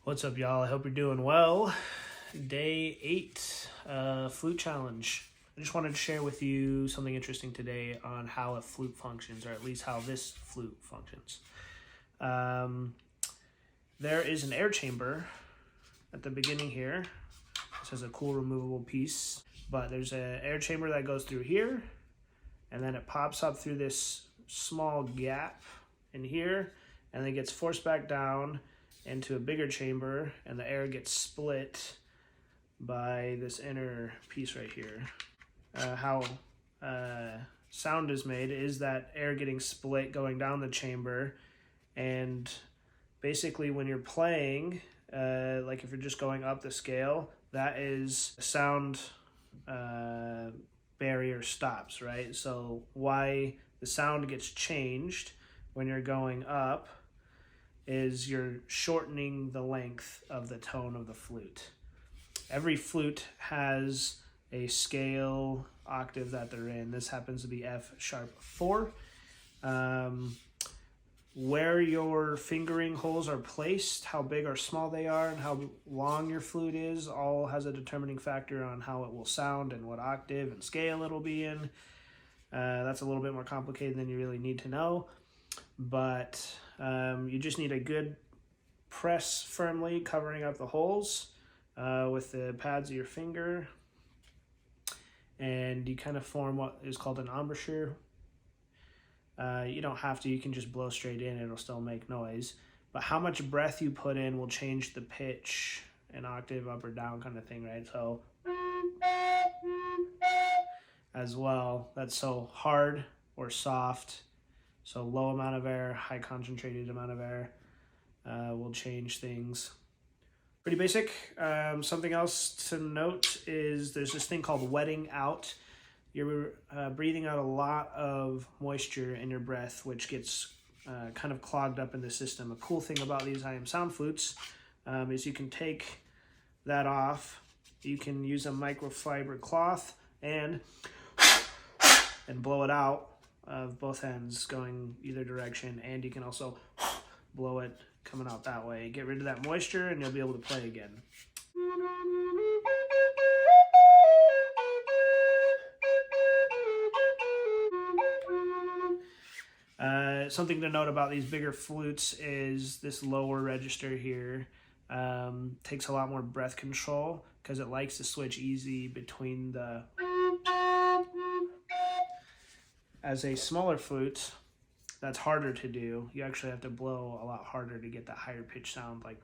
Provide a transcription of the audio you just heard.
What's up, y'all? I hope you're doing well. Day 8, flute challenge. I just wanted to share with you something interesting today on how a flute functions, or at least how this flute functions. There is an air chamber at the beginning here. This has a cool removable piece, but there's an air chamber that goes through here, and then it pops up through this small gap in here, and then gets forced back down into a bigger chamber, and the air gets split by this inner piece right here. How sound is made is that air getting split going down the chamber, and basically when you're playing, like if you're just going up the scale, that is sound barrier stops, right? So why the sound gets changed when you're going up is you're shortening the length of the tone of the flute. Every flute has a scale octave that they're in. This happens to be F sharp 4. Where your fingering holes are placed, how big or small they are, and how long your flute is, all has a determining factor on how it will sound and what octave and scale it'll be in. That's a little bit more complicated than you really need to know, but you just need a good press firmly covering up the holes with the pads of your finger, and you kind of form what is called an embouchure. You don't have to, you can just blow straight in, it'll still make noise, but how much breath you put in will change the pitch, an octave up or down kind of thing, right? So as well, that's so hard or soft. So low amount of air, high concentrated amount of air will change things. Pretty basic. Something else to note is there's this thing called wetting out. You're breathing out a lot of moisture in your breath, which gets kind of clogged up in the system. A cool thing about these IM sound flutes is you can take that off. You can use a microfiber cloth and blow it out of both ends going either direction, and you can also blow it coming out that way. Get rid of that moisture and you'll be able to play again. Something to note about these bigger flutes is this lower register here takes a lot more breath control because it likes to switch easy between the... As a smaller flute, that's harder to do. You actually have to blow a lot harder to get that higher pitch sound, like